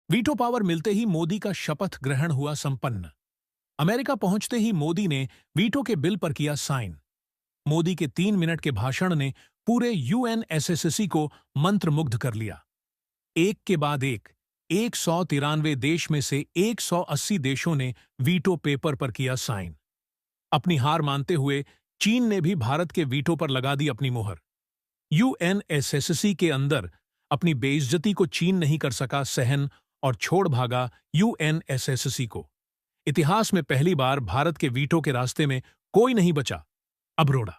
Veto power मिलते ही मोदी का शपथ ग्रहण हुआ संपन्न। अमेरिका पहुंचते ही मोदी ने वीटो के बिल पर किया साइन। मोदी के 3 मिनट के भाषण ने पूरे यूएनएसएससी को मंत्रमुग्ध कर लिया। एक के बाद एक 193 देश में से 180 देशों ने वीटो पेपर पर किया साइन। अपनी हार मानते हुए चीन ने भी भारत के वीटो पर लगा दी अपनी मुहर। यूएनएसएससी के अंदर अपनी बेइज्जती को चीन नहीं कर सका सहन और छोड़ भागा यूएनएसएससी को। इतिहास में पहली बार भारत के वीटो के रास्ते में कोई नहीं बचा, अब रोड़ा।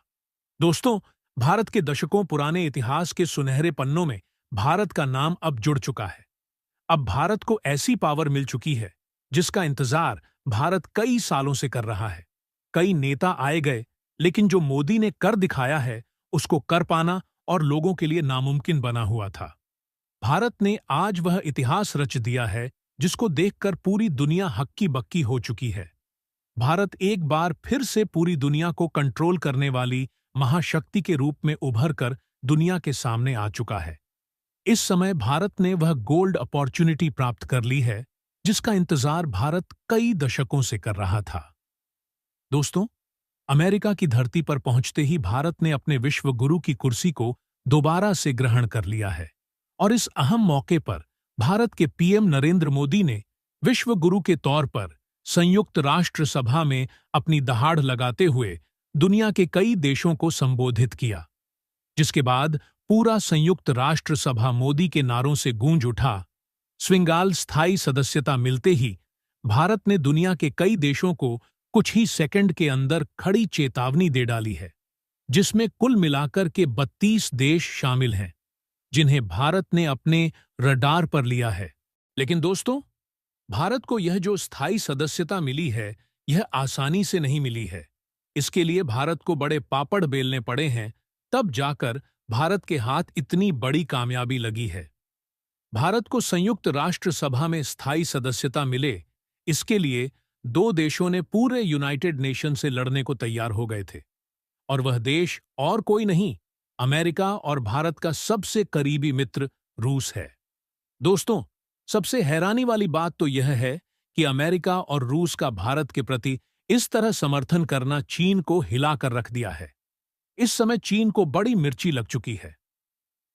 दोस्तों, भारत के दशकों पुराने इतिहास के सुनहरे पन्नों में भारत का नाम अब जुड़ चुका है। अब भारत को ऐसी पावर मिल चुकी है जिसका इंतजार भारत कई सालों से कर रहा है। कई नेता आए गए, लेकिन जो मोदी ने कर दिखाया है उसको कर पाना और लोगों के लिए नामुमकिन बना हुआ था। भारत ने आज वह इतिहास रच दिया है जिसको देखकर पूरी दुनिया हक्की बक्की हो चुकी है। भारत एक बार फिर से पूरी दुनिया को कंट्रोल करने वाली महाशक्ति के रूप में उभर कर दुनिया के सामने आ चुका है। इस समय भारत ने वह गोल्ड अपॉर्चुनिटी प्राप्त कर ली है जिसका इंतजार भारत कई दशकों से कर रहा था। दोस्तों, अमेरिका की धरती पर पहुंचते ही भारत ने अपने विश्व गुरु की कुर्सी को दोबारा से ग्रहण कर लिया है और इस अहम मौके पर भारत के पीएम नरेंद्र मोदी ने विश्व गुरु के तौर पर संयुक्त राष्ट्र सभा में अपनी दहाड़ लगाते हुए दुनिया के कई देशों को संबोधित किया, जिसके बाद पूरा संयुक्त राष्ट्र सभा मोदी के नारों से गूंज उठा। स्विंगाल स्थायी सदस्यता मिलते ही भारत ने दुनिया के कई देशों को कुछ ही सेकंड के अंदर खड़ी चेतावनी दे डाली है, जिसमें कुल मिलाकर के 32 देश शामिल हैं जिन्हें भारत ने अपने रडार पर लिया है। लेकिन दोस्तों, भारत को यह जो स्थायी सदस्यता मिली है यह आसानी से नहीं मिली है। इसके लिए भारत को बड़े पापड़ बेलने पड़े हैं, तब जाकर भारत के हाथ इतनी बड़ी कामयाबी लगी है। भारत को संयुक्त राष्ट्र सभा में स्थायी सदस्यता मिले, इसके लिए 2 देशों ने पूरे यूनाइटेड नेशन से लड़ने को तैयार हो गए थे, और वह देश और कोई नहीं, अमेरिका और भारत का सबसे करीबी मित्र रूस है। दोस्तों, सबसे हैरानी वाली बात तो यह है कि अमेरिका और रूस का भारत के प्रति इस तरह समर्थन करना चीन को हिलाकर रख दिया है। इस समय चीन को बड़ी मिर्ची लग चुकी है।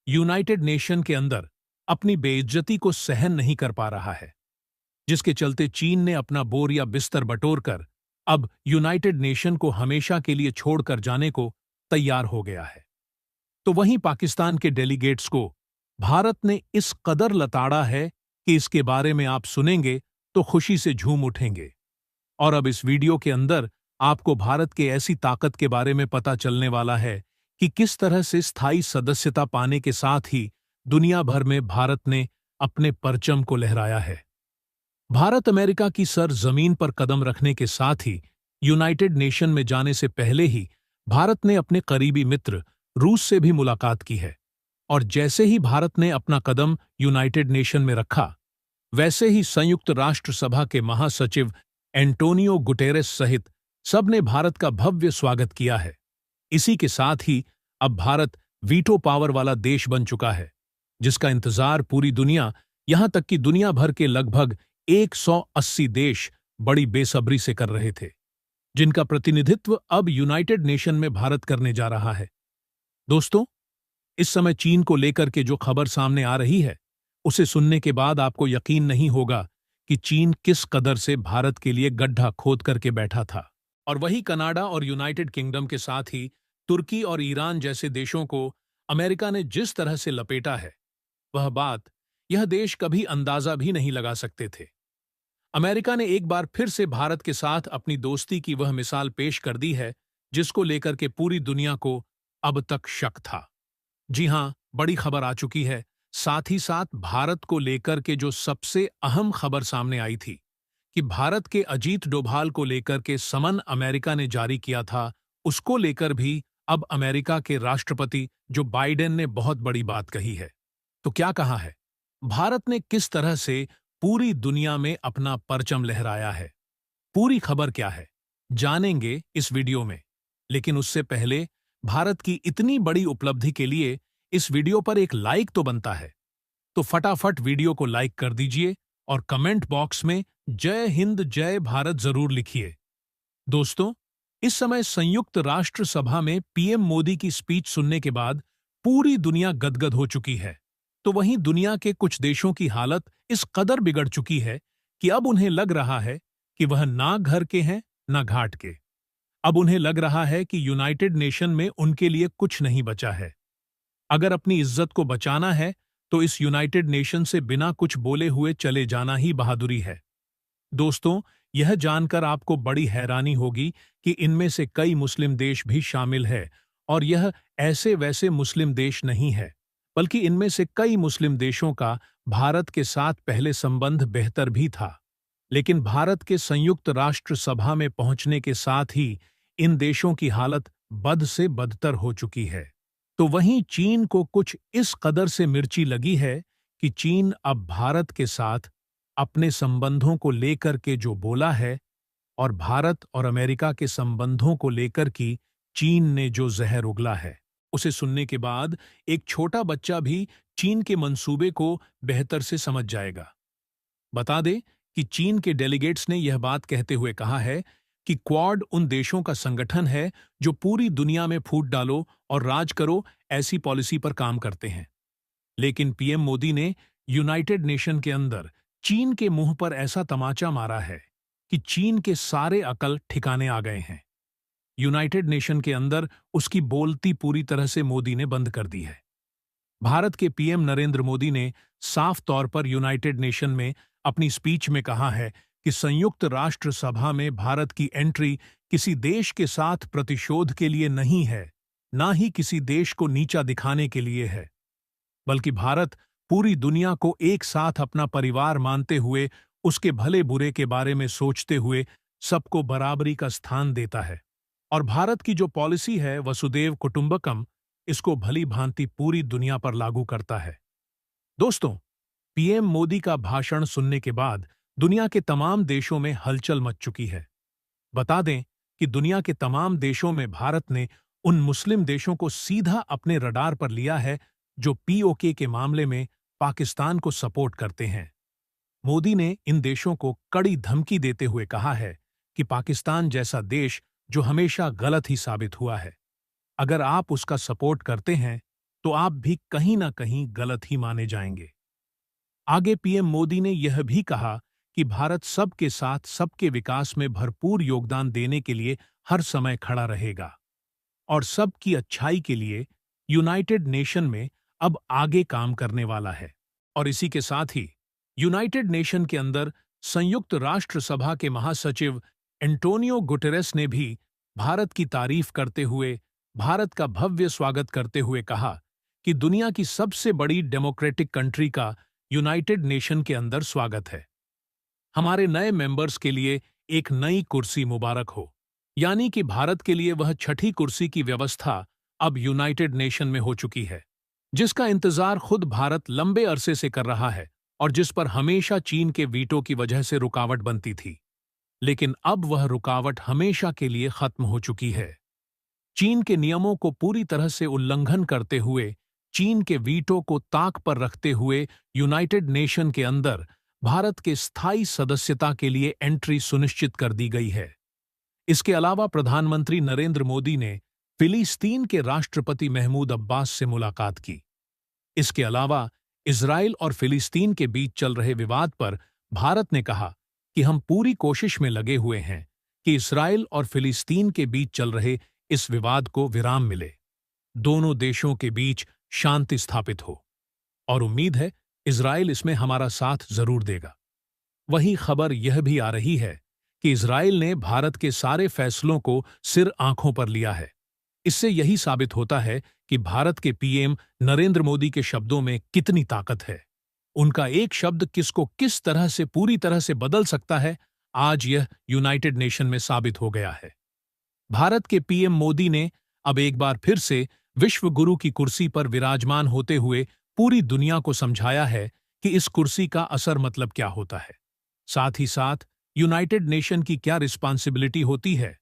यूनाइटेड नेशन के अंदर अपनी बेइज्जती को सहन नहीं कर पा रहा है, जिसके चलते चीन ने अपना बोरिया बिस्तर बटोरकर अब यूनाइटेड नेशन को हमेशा के लिए छोड़कर जाने को तैयार हो गया है। तो वहीं पाकिस्तान के डेलीगेट्स को भारत ने इस कदर लताड़ा है कि इसके बारे में आप सुनेंगे तो खुशी से झूम उठेंगे। और अब इस वीडियो के अंदर आपको भारत के ऐसी ताकत के बारे में पता चलने वाला है कि किस तरह से स्थायी सदस्यता पाने के साथ ही दुनिया भर में भारत ने अपने परचम को लहराया है। भारत अमेरिका की सर जमीन पर कदम रखने के साथ ही यूनाइटेड नेशन में जाने से पहले ही भारत ने अपने करीबी मित्र रूस से भी मुलाकात की है, और जैसे ही भारत ने अपना कदम यूनाइटेड नेशन में रखा, वैसे ही संयुक्त राष्ट्र सभा के महासचिव एंटोनियो गुटेरेस सहित सबने भारत का भव्य स्वागत किया है। इसी के साथ ही अब भारत वीटो पावर वाला देश बन चुका है, जिसका इंतजार पूरी दुनिया, यहां तक कि दुनिया भर के लगभग 180 देश बड़ी बेसब्री से कर रहे थे, जिनका प्रतिनिधित्व अब यूनाइटेड नेशन में भारत करने जा रहा है। दोस्तों, इस समय चीन को लेकर के जो खबर सामने आ रही है, उसे सुनने के बाद आपको यकीन नहीं होगा कि चीन किस कदर से भारत के लिए गड्ढा खोद करके बैठा था। और वही कनाडा और यूनाइटेड किंगडम के साथ ही तुर्की और ईरान जैसे देशों को अमेरिका ने जिस तरह से लपेटा है, वह बात यह देश कभी अंदाजा भी नहीं लगा सकते थे। अमेरिका ने एक बार फिर से भारत के साथ अपनी दोस्ती की वह मिसाल पेश कर दी है जिसको लेकर के पूरी दुनिया को अब तक शक था। जी हां, बड़ी खबर आ चुकी है। साथ ही साथ भारत को लेकर के जो सबसे अहम खबर सामने आई थी कि भारत के अजीत डोभाल को लेकर के समन अमेरिका ने जारी किया था, उसको लेकर भी अब अमेरिका के राष्ट्रपति जो बाइडेन ने बहुत बड़ी बात कही है। तो क्या कहा है? भारत ने किस तरह से पूरी दुनिया में अपना परचम लहराया है? पूरी खबर क्या है, जानेंगे इस वीडियो में। लेकिन उससे पहले भारत की इतनी बड़ी उपलब्धि के लिए इस वीडियो पर एक लाइक तो बनता है, तो फटाफट वीडियो को लाइक कर दीजिए और कमेंट बॉक्स में जय हिंद जय भारत जरूर लिखिए। दोस्तों, इस समय संयुक्त राष्ट्र सभा में पीएम मोदी की स्पीच सुनने के बाद पूरी दुनिया गदगद हो चुकी है। तो वहीं दुनिया के कुछ देशों की हालत इस कदर बिगड़ चुकी है कि अब उन्हें लग रहा है कि वह ना घर के हैं ना घाट के। अब उन्हें लग रहा है कि यूनाइटेड नेशन में उनके लिए कुछ नहीं बचा है। अगर अपनी इज्जत को बचाना है तो इस यूनाइटेड नेशन से बिना कुछ बोले हुए चले जाना ही बहादुरी है। दोस्तों, यह जानकर आपको बड़ी हैरानी होगी कि इनमें से कई मुस्लिम देश भी शामिल है, और यह ऐसे वैसे मुस्लिम देश नहीं है, बल्कि इनमें से कई मुस्लिम देशों का भारत के साथ पहले संबंध बेहतर भी था। लेकिन भारत के संयुक्त राष्ट्र सभा में पहुंचने के साथ ही इन देशों की हालत बद से बदतर हो चुकी है। तो वहीं चीन को कुछ इस कदर से मिर्ची लगी है कि चीन अब भारत के साथ अपने संबंधों को लेकर के जो बोला है, और भारत और अमेरिका के संबंधों को लेकर की चीन ने जो जहर उगला है, उसे सुनने के बाद एक छोटा बच्चा भी चीन के मंसूबे को बेहतर से समझ जाएगा। बता दें कि चीन के डेलीगेट्स ने यह बात कहते हुए कहा है कि क्वाड उन देशों का संगठन है जो पूरी दुनिया में फूट डालो और राज करो ऐसी पॉलिसी पर काम करते हैं। लेकिन पीएम मोदी ने यूनाइटेड नेशन के अंदर चीन के मुंह पर ऐसा तमाचा मारा है कि चीन के सारे अकल ठिकाने आ गए हैं। यूनाइटेड नेशन के अंदर उसकी बोलती पूरी तरह से मोदी ने बंद कर दी है। भारत के पीएम नरेंद्र मोदी ने साफ तौर पर यूनाइटेड नेशन में अपनी स्पीच में कहा है कि संयुक्त राष्ट्र सभा में भारत की एंट्री किसी देश के साथ प्रतिशोध के लिए नहीं है, ना ही किसी देश को नीचा दिखाने के लिए है, बल्कि भारत पूरी दुनिया को एक साथ अपना परिवार मानते हुए, उसके भले बुरे के बारे में सोचते हुए सबको बराबरी का स्थान देता है। और भारत की जो पॉलिसी है वसुदेव कुटुंबकम, इसको भली भांति पूरी दुनिया पर लागू करता है। दोस्तों, पीएम मोदी का भाषण सुनने के बाद दुनिया के तमाम देशों में हलचल मच चुकी है। बता दें कि दुनिया के तमाम देशों में भारत ने उन मुस्लिम देशों को सीधा अपने रडार पर लिया है जो पीओके के मामले में पाकिस्तान को सपोर्ट करते हैं। मोदी ने इन देशों को कड़ी धमकी देते हुए कहा है कि पाकिस्तान जैसा देश जो हमेशा गलत ही साबित हुआ है, अगर आप उसका सपोर्ट करते हैं तो आप भी कहीं ना कहीं गलत ही माने जाएंगे। आगे पीएम मोदी ने यह भी कहा कि भारत सबके साथ सबके विकास में भरपूर योगदान देने के लिए हर समय खड़ा रहेगा और सबकी अच्छाई के लिए यूनाइटेड नेशन में अब आगे काम करने वाला है। और इसी के साथ ही यूनाइटेड नेशन के अंदर संयुक्त राष्ट्र सभा के महासचिव एंटोनियो गुटेरेस ने भी भारत की तारीफ करते हुए, भारत का भव्य स्वागत करते हुए कहा कि दुनिया की सबसे बड़ी डेमोक्रेटिक कंट्री का यूनाइटेड नेशन के अंदर स्वागत है। हमारे नए मेंबर्स के लिए एक नई कुर्सी मुबारक हो। यानी कि भारत के लिए वह छठी कुर्सी की व्यवस्था अब यूनाइटेड नेशन में हो चुकी है, जिसका इंतजार खुद भारत लंबे अरसे से कर रहा है और जिस पर हमेशा चीन के वीटो की वजह से रुकावट बनती थी। लेकिन अब वह रुकावट हमेशा के लिए खत्म हो चुकी है। चीन के नियमों को पूरी तरह से उल्लंघन करते हुए, चीन के वीटो को ताक पर रखते हुए यूनाइटेड नेशन के अंदर भारत के स्थायी सदस्यता के लिए एंट्री सुनिश्चित कर दी गई है। इसके अलावा प्रधानमंत्री नरेंद्र मोदी ने फिलिस्तीन के राष्ट्रपति महमूद अब्बास से मुलाकात की। इसके अलावा इजराइल और फिलिस्तीन के बीच चल रहे विवाद पर भारत ने कहा कि हम पूरी कोशिश में लगे हुए हैं कि इजराइल और फिलिस्तीन के बीच चल रहे इस विवाद को विराम मिले, दोनों देशों के बीच शांति स्थापित हो, और उम्मीद है इजराइल इसमें हमारा साथ जरूर देगा। वही खबर यह भी आ रही है कि इजराइल ने भारत के सारे फैसलों को सिर आंखों पर लिया है। इससे यही साबित होता है कि भारत के पीएम नरेंद्र मोदी के शब्दों में कितनी ताकत है। उनका एक शब्द किसको किस तरह से पूरी तरह से बदल सकता है, आज यह यूनाइटेड नेशन में साबित हो गया है। भारत के पीएम मोदी ने अब एक बार फिर से विश्व गुरु की कुर्सी पर विराजमान होते हुए पूरी दुनिया को समझाया है कि इस कुर्सी का असर मतलब क्या होता है, साथ ही साथ यूनाइटेड नेशन की क्या रिस्पांसिबिलिटी होती है।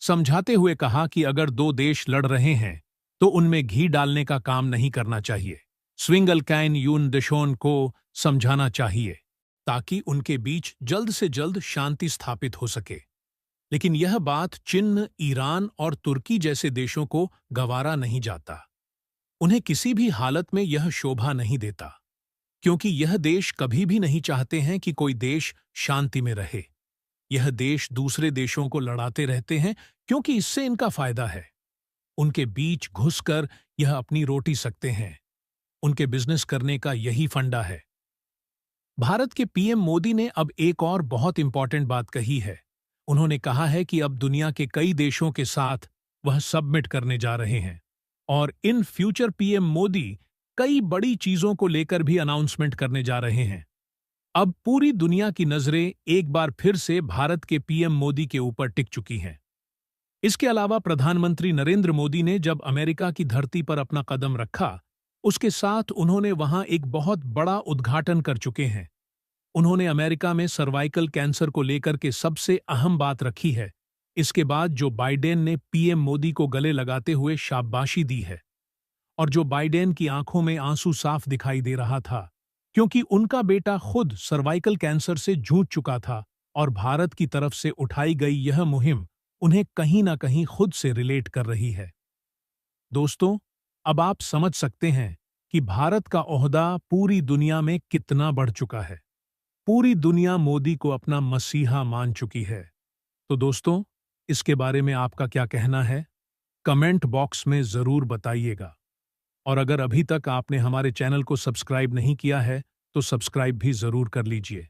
समझाते हुए कहा कि अगर दो देश लड़ रहे हैं तो उनमें घी डालने का काम नहीं करना चाहिए, स्विंगल कैन यून दिशोन को समझाना चाहिए। ताकि उनके बीच जल्द से जल्द शांति स्थापित हो सके। लेकिन यह बात चीन, ईरान और तुर्की जैसे देशों को गवारा नहीं जाता। उन्हें किसी भी हालत में यह शोभा नहीं देता, क्योंकि यह देश कभी भी नहीं चाहते हैं कि कोई देश शांति में रहे। यह देश दूसरे देशों को लड़ाते रहते हैं क्योंकि इससे इनका फायदा है। उनके बीच घुसकर यह अपनी रोटी सकते हैं। उनके बिजनेस करने का यही फंडा है। भारत के पीएम मोदी ने अब एक और बहुत इंपॉर्टेंट बात कही है। उन्होंने कहा है कि अब दुनिया के कई देशों के साथ वह सबमिट करने जा रहे हैं और इन फ्यूचर पीएम मोदी कई बड़ी चीजों को लेकर भी अनाउंसमेंट करने जा रहे हैं। अब पूरी दुनिया की नजरें एक बार फिर से भारत के पीएम मोदी के ऊपर टिक चुकी हैं। इसके अलावा प्रधानमंत्री नरेंद्र मोदी ने जब अमेरिका की धरती पर अपना कदम रखा, उसके साथ उन्होंने वहां एक बहुत बड़ा उद्घाटन कर चुके हैं। उन्होंने अमेरिका में सर्वाइकल कैंसर को लेकर के सबसे अहम बात रखी है। इसके बाद जो बाइडेन ने पीएम मोदी को गले लगाते हुए शाबाशी दी है, और जो बाइडेन की आंखों में आंसू साफ दिखाई दे रहा था, क्योंकि उनका बेटा खुद सर्वाइकल कैंसर से जूझ चुका था और भारत की तरफ से उठाई गई यह मुहिम उन्हें कहीं ना कहीं खुद से रिलेट कर रही है। दोस्तों, अब आप समझ सकते हैं कि भारत का ओहदा पूरी दुनिया में कितना बढ़ चुका है। पूरी दुनिया मोदी को अपना मसीहा मान चुकी है। तो दोस्तों, इसके बारे में आपका क्या कहना है? कमेंट बॉक्स में जरूर बताइएगा। और अगर अभी तक आपने हमारे चैनल को सब्सक्राइब नहीं किया है, तो सब्सक्राइब भी जरूर कर लीजिए।